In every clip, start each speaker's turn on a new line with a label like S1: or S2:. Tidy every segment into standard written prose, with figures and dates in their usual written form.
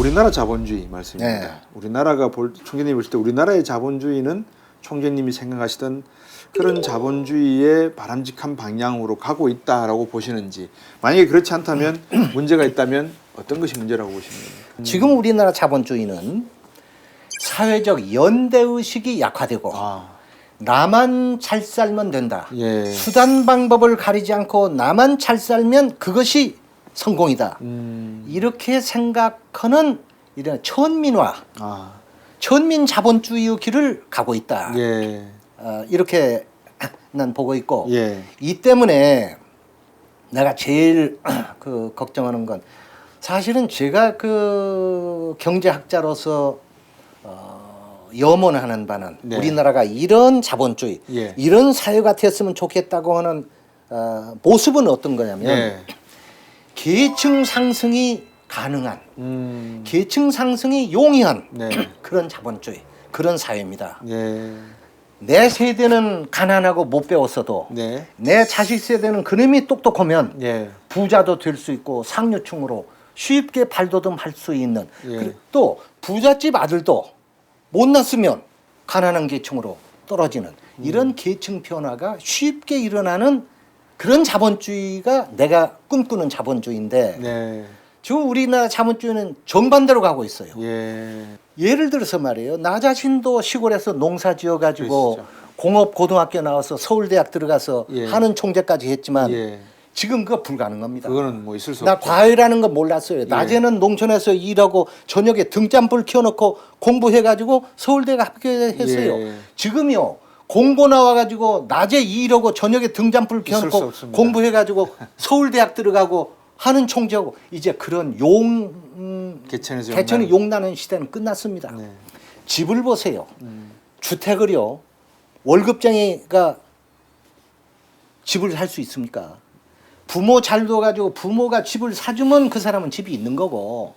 S1: 우리나라 자본주의 말씀입니다.
S2: 네.
S1: 우리나라가 총재님이 보실 때 우리나라의 자본주의는 총재님이 생각하시던 그런 자본주의의 바람직한 방향으로 가고 있다라고 보시는지, 만약에 그렇지 않다면 문제가 있다면 어떤 것이 문제라고 보십니까?
S2: 지금 우리나라 자본주의는 사회적 연대의식이 약화되고 나만 잘 살면 된다.
S1: 예.
S2: 수단 방법을 가리지 않고 나만 잘 살면 그것이 성공이다. 이렇게 생각하는 이런 천민화, 천민 자본주의의 길을 가고 있다.
S1: 예.
S2: 이렇게 난 보고 있고
S1: 예.
S2: 이 때문에 내가 제일 그 걱정하는 건 사실은 제가 그 경제학자로서 염원하는 바는
S1: 네.
S2: 우리나라가 이런 자본주의,
S1: 예.
S2: 이런 사회가 됐으면 좋겠다고 하는 모습은 어떤 거냐면
S1: 예.
S2: 계층 상승이 가능한, 계층 상승이 용이한
S1: 네.
S2: 그런 자본주의, 그런 사회입니다.
S1: 예.
S2: 내 세대는 가난하고 못 배웠어도
S1: 네.
S2: 내 자식 세대는 그놈이 똑똑하면
S1: 예.
S2: 부자도 될 수 있고 상류층으로 쉽게 발돋움할 수 있는,
S1: 예.
S2: 그리고 또 부잣집 아들도 못났으면 가난한 계층으로 떨어지는 이런 계층 변화가 쉽게 일어나는 그런 자본주의가 내가 꿈꾸는 자본주의인데
S1: 네.
S2: 지금 우리나라 자본주의는 정반대로 가고 있어요.
S1: 예.
S2: 예를 들어서 말이에요. 나 자신도 시골에서 농사 지어가지고
S1: 그러시죠.
S2: 공업 고등학교 나와서 서울대학 들어가서
S1: 예.
S2: 하는 총재까지 했지만
S1: 예.
S2: 지금 그거 불가능합니다.
S1: 그거는 뭐 있을 수
S2: 나
S1: 없죠.
S2: 과외라는 거 몰랐어요. 낮에는 농촌에서 일하고 저녁에 등잔불 켜놓고 공부해가지고 서울대가 합격했어요.
S1: 예.
S2: 지금요. 공고 나와가지고 낮에 일하고 저녁에 등잔불
S1: 있을 수
S2: 켜놓고
S1: 없습니다.
S2: 공부해가지고 서울대학 들어가고 하는 총재하고 이제 그런 개천이 용나는 시대는 끝났습니다.
S1: 네.
S2: 집을 보세요. 주택을요. 월급쟁이가 집을 살 수 있습니까? 부모 잘 둬가지고 부모가 집을 사주면 그 사람은 집이 있는 거고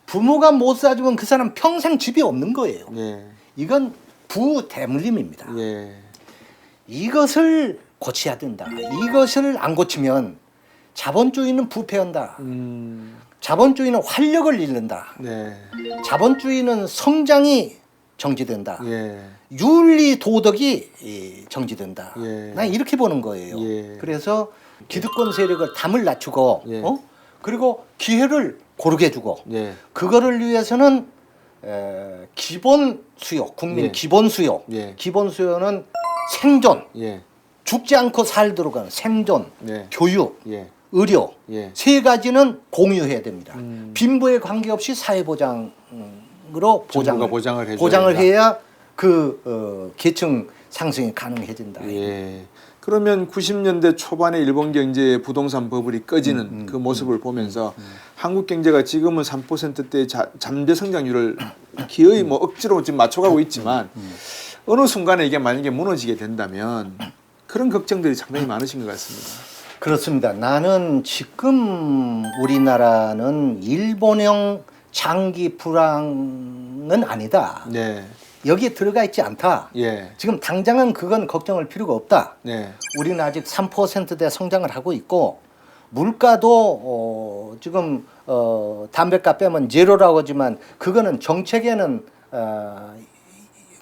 S2: 부모가 못 사주면 그 사람 평생 집이 없는 거예요.
S1: 예.
S2: 이건 부대물림입니다.
S1: 예.
S2: 이것을 고쳐야 된다. 이것을 안 고치면 자본주의는 부패한다. 자본주의는 활력을 잃는다.
S1: 네.
S2: 자본주의는 성장이 정지된다.
S1: 예.
S2: 윤리 도덕이 정지된다.
S1: 예.
S2: 난 이렇게 보는 거예요.
S1: 예.
S2: 그래서 기득권 세력을 담을 낮추고
S1: 예.
S2: 그리고 기회를 고르게 주고
S1: 예.
S2: 그거를 위해서는 기본 수요, 국민
S1: 예.
S2: 기본 수요,
S1: 예.
S2: 기본 수요는 생존,
S1: 예.
S2: 죽지 않고 살도록 하는 생존,
S1: 네.
S2: 교육,
S1: 예.
S2: 의료
S1: 예.
S2: 세 가지는 공유해야 됩니다. 빈부에 관계없이 사회보장으로
S1: 정부가 보장을 해줘야
S2: 보장을
S1: 된다.
S2: 해야 그 계층 상승이 가능해진다.
S1: 예. 그러면 90년대 초반에 일본 경제의 부동산 버블이 꺼지는 그 모습을 보면서 한국 경제가 지금은 3%대 잠재 성장률을 기어이 뭐 억지로 지금 맞춰가고 있지만 어느 순간에 이게 만약에 무너지게 된다면 그런 걱정들이 상당히 많으신 것 같습니다.
S2: 그렇습니다. 나는 지금 우리나라는 일본형 장기 불황은 아니다.
S1: 네.
S2: 여기에 들어가 있지 않다.
S1: 예.
S2: 지금 당장은 그건 걱정할 필요가 없다.
S1: 네.
S2: 우리는 아직 3%대 성장을 하고 있고 물가도 지금 담배값 빼면 제로라고 하지만 그거는 정책에는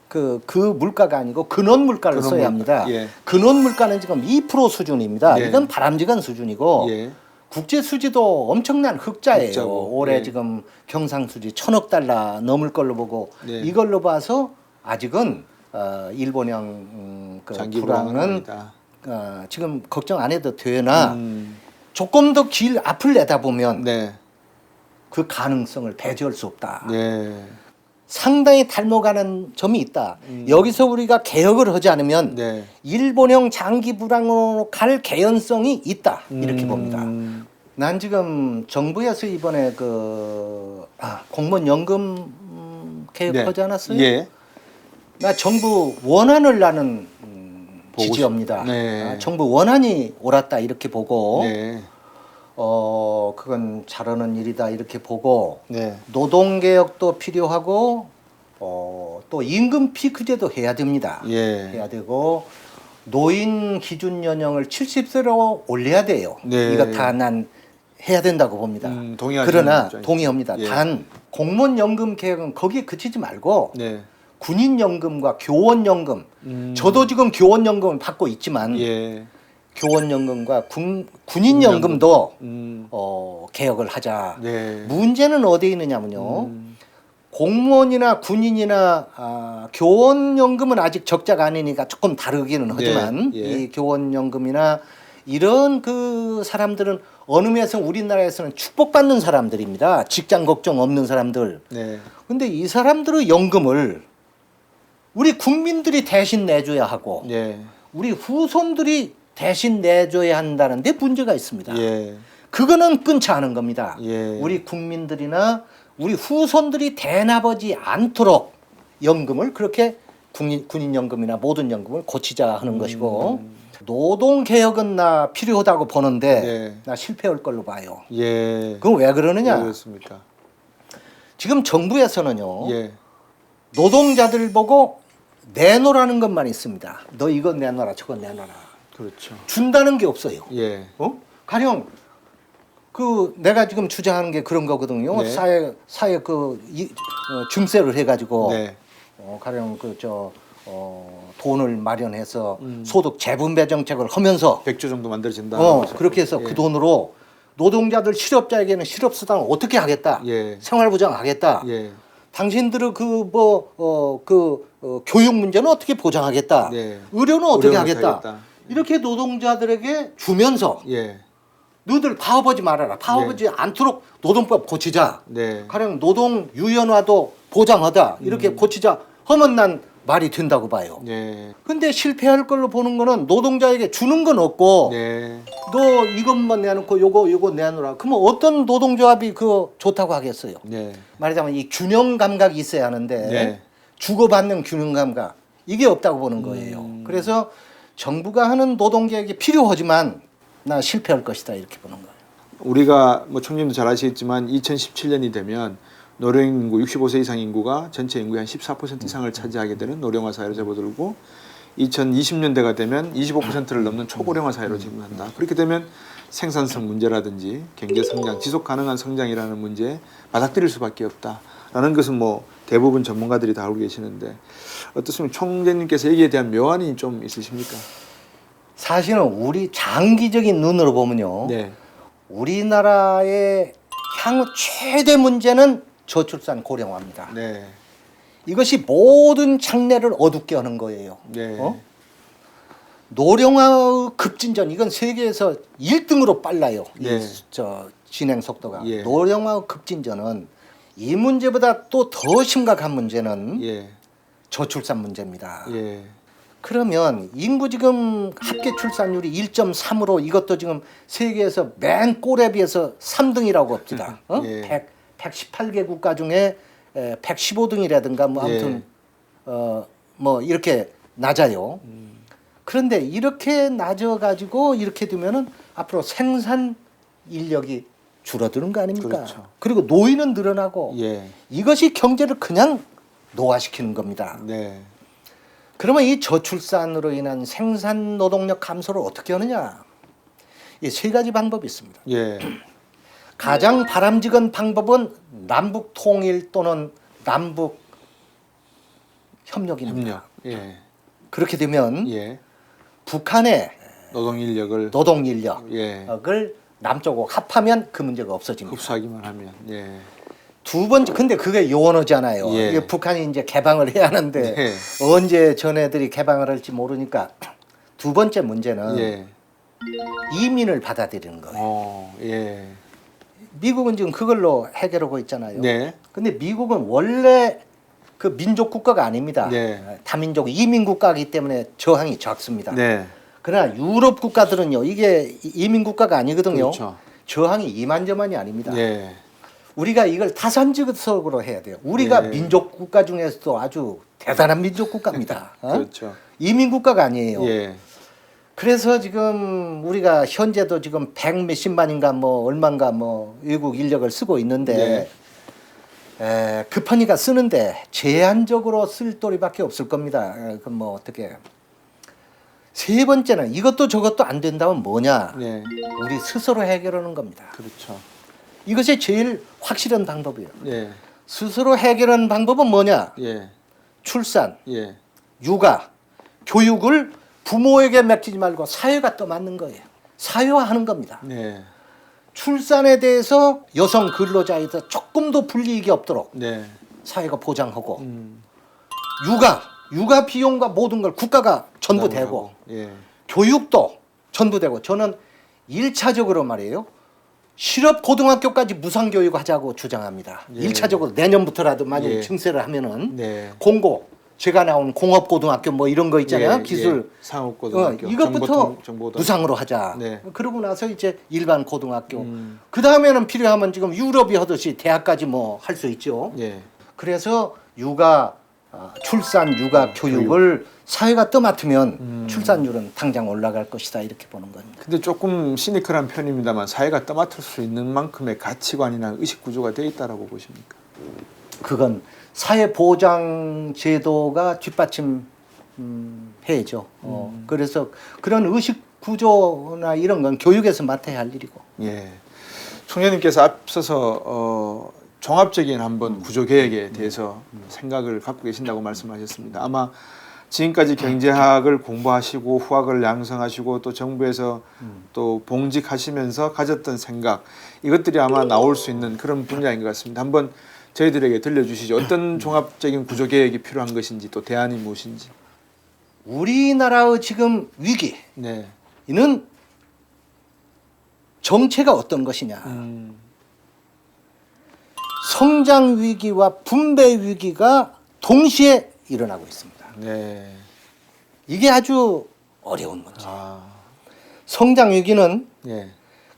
S2: 그 물가가 아니고 근원 물가를
S1: 근원
S2: 써야
S1: 물가.
S2: 합니다.
S1: 예.
S2: 근원 물가는 지금 2% 수준입니다.
S1: 예.
S2: 이건 바람직한 수준이고
S1: 예.
S2: 국제 수지도 엄청난 흑자예요.
S1: 흑자고.
S2: 올해
S1: 예.
S2: 지금 경상수지 1,000억 달러 넘을 걸로 보고
S1: 예.
S2: 이걸로 봐서 아직은 일본형 그
S1: 장기
S2: 불황은
S1: 불황입니다.
S2: 지금 걱정 안 해도 되나
S1: 음.
S2: 조금 더 길 앞을 내다보면
S1: 네.
S2: 그 가능성을 배제할 수 없다.
S1: 네.
S2: 상당히 닮아가는 점이 있다. 여기서 우리가 개혁을 하지 않으면
S1: 네.
S2: 일본형 장기 불황으로 갈 개연성이 있다. 이렇게 봅니다. 난 지금 정부에서 이번에 공무원 연금 개혁하지 않았어요?
S1: 예.
S2: 나 정부 원안을 나는
S1: 보고
S2: 지지합니다.
S1: 네.
S2: 정부 원안이 옳았다 이렇게 보고
S1: 네.
S2: 그건 잘하는 일이다 이렇게 보고
S1: 네.
S2: 노동개혁도 필요하고 또 임금 피크제도 해야 됩니다.
S1: 예.
S2: 해야 되고 노인 기준 연령을 70세로 올려야 돼요.
S1: 네.
S2: 이거 다 난 해야 된다고 봅니다.
S1: 동의하시는
S2: 그러나
S1: 입장이죠.
S2: 동의합니다.
S1: 예.
S2: 단 공무원연금 개혁은 거기에 그치지 말고
S1: 네.
S2: 군인연금과 교원연금. 저도 지금 교원연금을 받고 있지만
S1: 예.
S2: 교원연금과 군인연금도
S1: 음.
S2: 개혁을 하자.
S1: 네.
S2: 문제는 어디에 있느냐면요. 공무원이나 군인이나 교원연금은 아직 적자가 아니니까 조금 다르기는 하지만
S1: 예.
S2: 이 교원연금이나 이런 그 사람들은 어느 면에서 우리나라에서는 축복받는 사람들입니다. 직장 걱정 없는 사람들.
S1: 네.
S2: 근데 이 사람들의 연금을 우리 국민들이 대신 내줘야 하고
S1: 예.
S2: 우리 후손들이 대신 내줘야 한다는 데 문제가 있습니다.
S1: 예.
S2: 그거는 끊지 않은 겁니다.
S1: 예.
S2: 우리 국민들이나 우리 후손들이 대납하지 않도록 연금을 그렇게 군인연금이나 모든 연금을 고치자 하는 것이고 노동개혁은 나 필요하다고 보는데
S1: 네.
S2: 나 실패할 걸로 봐요.
S1: 예.
S2: 그건 왜 그러느냐?
S1: 왜 그렇습니까?
S2: 지금 정부에서는요.
S1: 예.
S2: 노동자들 보고 내놓으라는 것만 있습니다. 너 이거 내놔라 저거 내놔라.
S1: 그렇죠.
S2: 준다는 게 없어요.
S1: 예.
S2: 가령 그 내가 지금 주장하는 게 그런 거거든요.
S1: 네.
S2: 사회 증세를 해가지고
S1: 네.
S2: 가령 돈을 마련해서 소득 재분배 정책을 하면서
S1: 100조 정도 만들어진다.
S2: 그렇게 해서
S1: 예.
S2: 그 돈으로 노동자들 실업자에게는 실업수당을 어떻게 하겠다.
S1: 예.
S2: 생활보장하겠다.
S1: 예.
S2: 당신들의 교육 문제는 어떻게 보장하겠다.
S1: 네.
S2: 의료는 어떻게
S1: 의료는
S2: 하겠다.
S1: 하겠다.
S2: 이렇게 노동자들에게 주면서
S1: 예.
S2: 너희들 파업하지 말아라. 파업하지 않도록 노동법 고치자.
S1: 네.
S2: 가령 노동 유연화도 보장하다. 이렇게 고치자 하면 난 말이 된다고 봐요.
S1: 네.
S2: 근데 실패할 걸로 보는 거는 노동자에게 주는 건 없고
S1: 네.
S2: 너 이것만 내놓고 요거 내놓으라. 그러면 어떤 노동조합이 그거 좋다고 하겠어요.
S1: 네.
S2: 말하자면 이 균형 감각이 있어야 하는데
S1: 네.
S2: 주고받는 균형 감각 이게 없다고 보는 거예요. 그래서 정부가 하는 노동개혁이 필요하지만 나 실패할 것이다 이렇게 보는 거예요.
S1: 우리가 뭐 총님도 잘 아시겠지만 2017년이 되면 노령 인구 65세 이상 인구가 전체 인구의 한 14% 이상을 차지하게 되는 노령화 사회로 접어들고 2020년대가 되면 25%를 넘는 초고령화 사회로 진입한다. 그렇게 되면 생산성 문제라든지 경제 성장, 지속 가능한 성장이라는 문제에 맞닥뜨릴 수밖에 없다라는 것은 뭐 대부분 전문가들이 다 알고 계시는데 어떻습니까? 총재님께서 여기에 대한 묘안이 좀 있으십니까?
S2: 사실은 우리 장기적인 눈으로 보면요.
S1: 네.
S2: 우리나라의 향후 최대 문제는 저출산 고령화입니다.
S1: 네.
S2: 이것이 모든 장래를 어둡게 하는 거예요.
S1: 네.
S2: 노령화의 급진전 이건 세계에서 1등으로 빨라요.
S1: 네.
S2: 진행 속도가.
S1: 예.
S2: 노령화의 급진전은 이 문제보다 또 더 심각한 문제는
S1: 예.
S2: 저출산 문제입니다.
S1: 예.
S2: 그러면 인구 지금 합계 출산율이 1.3으로 이것도 지금 세계에서 맨 꼴에 비해서 3등이라고 합시다.
S1: 예.
S2: 118개 국가 중에 115등이라든가 뭐 아무튼 뭐 이렇게 낮아요. 그런데 이렇게 낮아 가지고 이렇게 되면은 앞으로 생산 인력이 줄어드는 거 아닙니까?
S1: 그렇죠.
S2: 그리고 노인은 늘어나고
S1: 예.
S2: 이것이 경제를 그냥 노화시키는 겁니다.
S1: 네.
S2: 그러면 이 저출산으로 인한 생산 노동력 감소를 어떻게 하느냐? 이 세 가지 방법이 있습니다.
S1: 예.
S2: 가장 바람직한 방법은 남북 통일 또는 남북 협력입니다.
S1: 협력. 예.
S2: 그렇게 되면
S1: 예.
S2: 북한의
S1: 노동 인력을
S2: 노동 인력을
S1: 예.
S2: 남쪽으로 합하면 그 문제가 없어집니다.
S1: 흡수하기만 하면 예.
S2: 두 번째, 근데 그게 요원하잖아요.
S1: 예.
S2: 이게 북한이 이제 개방을 해야 하는데
S1: 예.
S2: 언제 전애들이 개방을 할지 모르니까 두 번째 문제는
S1: 예.
S2: 이민을 받아들이는 거예요.
S1: 예.
S2: 미국은 지금 그걸로 해결하고 있잖아요.
S1: 네.
S2: 근데 미국은 원래 그 민족 국가가 아닙니다.
S1: 네.
S2: 다민족 이민 국가이기 때문에 저항이 적습니다.
S1: 네.
S2: 그러나 유럽 국가들은요, 이게 이민 국가가 아니거든요.
S1: 그렇죠.
S2: 저항이 이만저만이 아닙니다.
S1: 예.
S2: 우리가 이걸 타산지석으로 해야 돼요. 우리가
S1: 네.
S2: 민족 국가 중에서도 아주 대단한 민족 국가입니다.
S1: 그렇죠.
S2: 이민 국가가 아니에요.
S1: 예.
S2: 그래서 지금 우리가 현재도 지금 100 몇십만인가 뭐 얼마인가 뭐 외국 인력을 쓰고 있는데 급하니까 쓰는데 제한적으로 쓸 도리밖에 없을 겁니다. 그럼 뭐 어떻게? 세 번째는 이것도 저것도 안 된다면 뭐냐?
S1: 네.
S2: 우리 스스로 해결하는 겁니다.
S1: 그렇죠.
S2: 이것이 제일 확실한 방법이에요.
S1: 예.
S2: 스스로 해결하는 방법은 뭐냐?
S1: 예.
S2: 출산,
S1: 예.
S2: 육아, 교육을 부모에게 맡기지 말고 사회가 떠맡는 거예요. 사회화하는 겁니다.
S1: 네.
S2: 출산에 대해서 여성 근로자에서 조금도 불이익이 없도록
S1: 네.
S2: 사회가 보장하고 육아 비용과 모든 걸 국가가 전부 대고
S1: 예.
S2: 교육도 전부 되고 저는 1차적으로 말이에요. 실업 고등학교까지 무상 교육하자고 주장합니다.
S1: 예.
S2: 1차적으로 내년부터라도 만약
S1: 예.
S2: 증세를 하면은
S1: 네.
S2: 공고 제가 나온 공업고등학교 뭐 이런 거 있잖아요.
S1: 예,
S2: 기술
S1: 예. 상업고등학교
S2: 이것부터
S1: 정보도
S2: 무상으로 하자.
S1: 네.
S2: 그러고 나서 이제 일반 고등학교. 그 다음에는 필요하면 지금 유럽이 하듯이 대학까지 뭐 할 수 있죠.
S1: 예.
S2: 그래서 육아 출산 육아 교육을 사회가 떠맡으면 출산율은 당장 올라갈 것이다 이렇게 보는 겁니다.
S1: 근데 조금 시니컬한 편입니다만 사회가 떠맡을 수 있는 만큼의 가치관이나 의식 구조가 돼 있다라고 보십니까?
S2: 그건 사회 보장 제도가 뒷받침 해야죠. 그래서 그런 의식 구조나 이런 건 교육에서 맡아야 할 일이고.
S1: 예. 총장님께서 앞서서 종합적인 한번 구조 개혁에 대해서 생각을 갖고 계신다고 말씀하셨습니다. 아마 지금까지 경제학을 공부하시고 후학을 양성하시고 또 정부에서 또 봉직하시면서 가졌던 생각 이것들이 아마 나올 수 있는 그런 분야인 것 같습니다. 한번 저희들에게 들려주시죠. 어떤 종합적인 구조 개혁이 필요한 것인지 또 대안이 무엇인지.
S2: 우리나라의 지금 위기는
S1: 네.
S2: 정체가 어떤 것이냐. 성장 위기와 분배 위기가 동시에 일어나고 있습니다.
S1: 네.
S2: 이게 아주 어려운 문제.
S1: 아.
S2: 성장 위기는
S1: 예.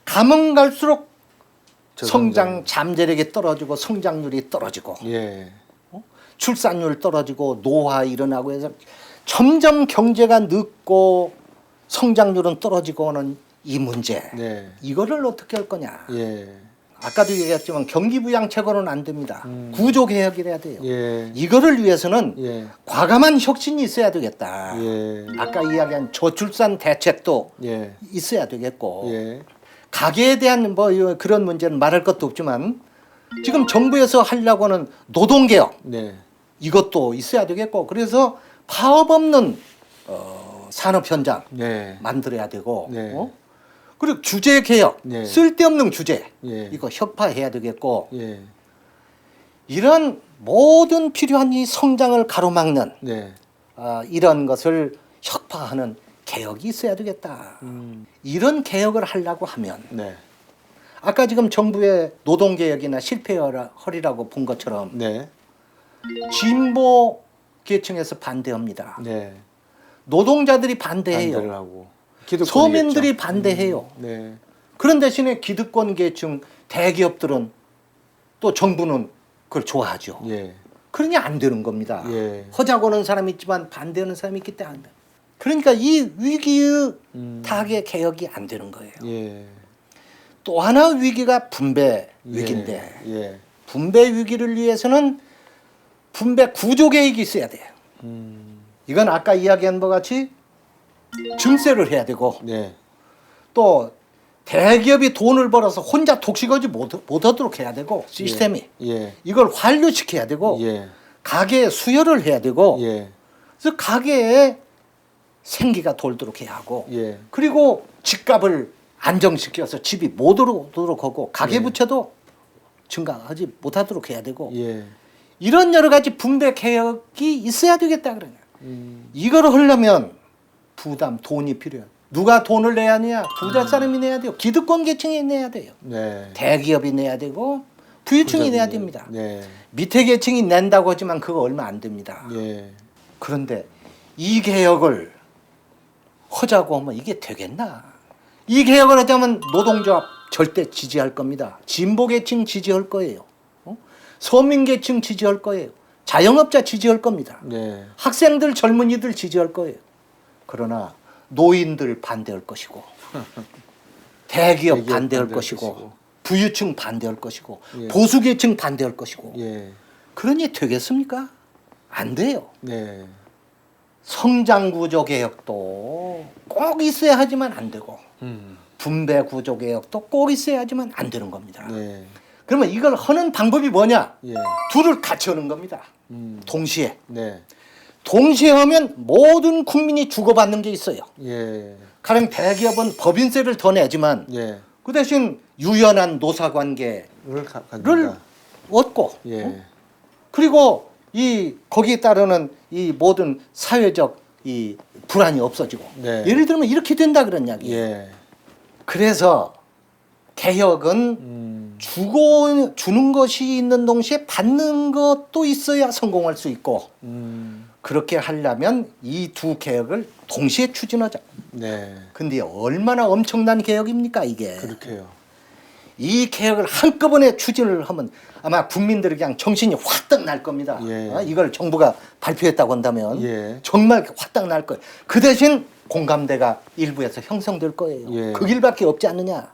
S2: 가면 갈수록
S1: 저성장.
S2: 성장 잠재력이 떨어지고 성장률이 떨어지고
S1: 예.
S2: 출산율 떨어지고 노화 일어나고 해서 점점 경제가 늙고 성장률은 떨어지고 하는 이 문제.
S1: 네.
S2: 이거를 어떻게 할 거냐.
S1: 예.
S2: 아까도 얘기했지만 경기부양책으로는 안 됩니다. 구조개혁이라야 돼요.
S1: 예.
S2: 이거를 위해서는
S1: 예.
S2: 과감한 혁신이 있어야 되겠다.
S1: 예.
S2: 아까 이야기한 저출산 대책도
S1: 예.
S2: 있어야 되겠고
S1: 예.
S2: 가계에 대한 뭐 그런 문제는 말할 것도 없지만 지금 정부에서 하려고 하는 노동개혁
S1: 네.
S2: 이것도 있어야 되겠고 그래서 파업 없는 산업 현장
S1: 네.
S2: 만들어야 되고
S1: 네.
S2: 그리고 주제 개혁
S1: 네.
S2: 쓸데없는 주제
S1: 예.
S2: 이거 혁파해야 되겠고
S1: 예.
S2: 이런 모든 필요한 이 성장을 가로막는
S1: 네.
S2: 이런 것을 혁파하는 개혁이 있어야 되겠다. 이런 개혁을 하려고 하면
S1: 네.
S2: 아까 지금 정부의 노동개혁이나 실패허리라고 본 것처럼
S1: 네.
S2: 진보 계층에서 반대합니다.
S1: 네.
S2: 노동자들이 반대해요.
S1: 반대를 하고 기득권이겠죠.
S2: 서민들이 반대해요.
S1: 네.
S2: 그런 대신에 기득권 계층 대기업들은 또 정부는 그걸 좋아하죠.
S1: 예.
S2: 그러니 안 되는 겁니다.
S1: 예.
S2: 허자고는 사람이 있지만 반대하는 사람이 있기 때문에 안 돼. 그러니까 이 위기의 타겟 개혁이 안 되는 거예요.
S1: 예.
S2: 또 하나 위기가 분배 위기인데
S1: 예.
S2: 분배 위기를 위해서는 분배 구조 개혁이 있어야 돼요. 이건 아까 이야기한 것 같이 증세를 해야 되고
S1: 네.
S2: 또 대기업이 돈을 벌어서 혼자 독식하지 못하도록 해야 되고 시스템이
S1: 예.
S2: 이걸 환류시켜야 되고
S1: 예.
S2: 가게에 수혈을 해야 되고
S1: 예.
S2: 그래서 가게에 생기가 돌도록 해야 하고
S1: 예.
S2: 그리고 집값을 안정시켜서 집이 못 오르도록 하고 가계부채도 증가하지 못하도록 해야 되고
S1: 예.
S2: 이런 여러 가지 분배 개혁이 있어야 되겠다 그러냐. 이걸 하려면 부담 돈이 필요해요. 누가 돈을 내야 하느냐? 부자 사람이 내야 돼요. 기득권 계층이 내야 돼요.
S1: 네.
S2: 대기업이 내야 되고 부유층이 내야 됩니다.
S1: 네.
S2: 밑에 계층이 낸다고 하지만 그거 얼마 안 됩니다.
S1: 예.
S2: 그런데 이 개혁을 하자고 하면 이게 되겠나? 이 개혁을 하자면 노동조합 절대 지지할 겁니다. 진보 계층 지지할 거예요. 서민 계층 지지할 거예요. 자영업자 지지할 겁니다.
S1: 네.
S2: 학생들 젊은이들 지지할 거예요. 그러나 노인들 반대할 것이고 대기업 반대할 것이고 부유층 반대할 것이고
S1: 예.
S2: 보수계층 반대할 것이고
S1: 예.
S2: 그러니 되겠습니까? 안 돼요.
S1: 네.
S2: 성장구조 개혁도 꼭 있어야 하지만 안 되고 분배 구조 개혁도 꼭 있어야 하지만 안 되는 겁니다.
S1: 네.
S2: 그러면 이걸 하는 방법이 뭐냐?
S1: 예.
S2: 둘을 같이 하는 겁니다. 동시에.
S1: 네.
S2: 동시에 하면 모든 국민이 주고받는 게 있어요.
S1: 예.
S2: 가령 대기업은 법인세를 더 내지만
S1: 예.
S2: 그 대신 유연한 노사관계를
S1: 를 가진다.
S2: 얻고
S1: 예.
S2: 그리고 이 거기에 따르는 이 모든 사회적 이 불안이 없어지고
S1: 네.
S2: 예를 들면 이렇게 된다 그런 이야기예요.
S1: 예.
S2: 그래서 개혁은 주는 것이 있는 동시에 받는 것도 있어야 성공할 수 있고 그렇게 하려면 이 두 개혁을 동시에 추진하자.
S1: 네.
S2: 근데 얼마나 엄청난 개혁입니까 이게.
S1: 그렇게요.
S2: 이 개혁을 한꺼번에 추진을 하면 아마 국민들이 그냥 정신이 화딱 날 겁니다.
S1: 예.
S2: 이걸 정부가 발표했다고 한다면
S1: 예.
S2: 정말 화딱 날 거예요. 그 대신 공감대가 일부에서 형성될 거예요.
S1: 예.
S2: 그 길밖에 없지 않느냐.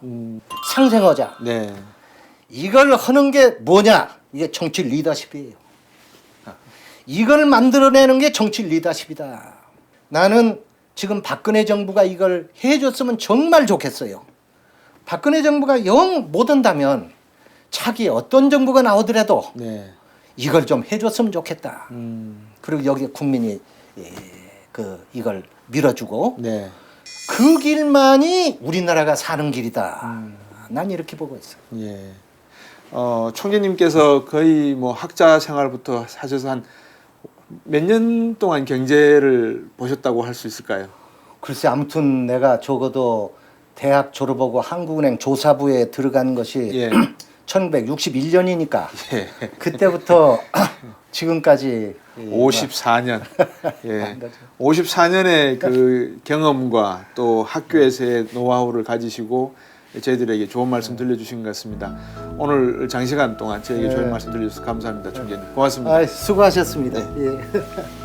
S2: 상생하자.
S1: 네.
S2: 이걸 하는 게 뭐냐? 이게 정치 리더십이에요. 이걸 만들어내는 게 정치 리더십이다. 나는 지금 박근혜 정부가 이걸 해줬으면 정말 좋겠어요. 박근혜 정부가 영 못한다면 차기 어떤 정부가 나오더라도
S1: 네.
S2: 이걸 좀 해줬으면 좋겠다.
S1: 음.
S2: 그리고 여기 국민이 이걸 밀어주고
S1: 네.
S2: 그 길만이 우리나라가 사는 길이다. 난 이렇게 보고 있어.
S1: 예. 총재님께서 거의 뭐 학자 생활부터 하셔서 한 몇 년 동안 경제를 보셨다고 할 수 있을까요?
S2: 글쎄 아무튼 내가 적어도 대학 졸업하고 한국은행 조사부에 들어간 것이
S1: 예.
S2: 1961년이니까
S1: 예.
S2: 그때부터 지금까지
S1: 54년. 예.
S2: 한 거죠.
S1: 54년의 그 경험과 또 학교에서의 노하우를 가지시고 저희들에게 좋은 말씀 들려주신 것 같습니다. 오늘 장시간 동안 저에게 좋은 말씀 들려주셔서 감사합니다, 총재님. 고맙습니다.
S2: 수고하셨습니다. 예.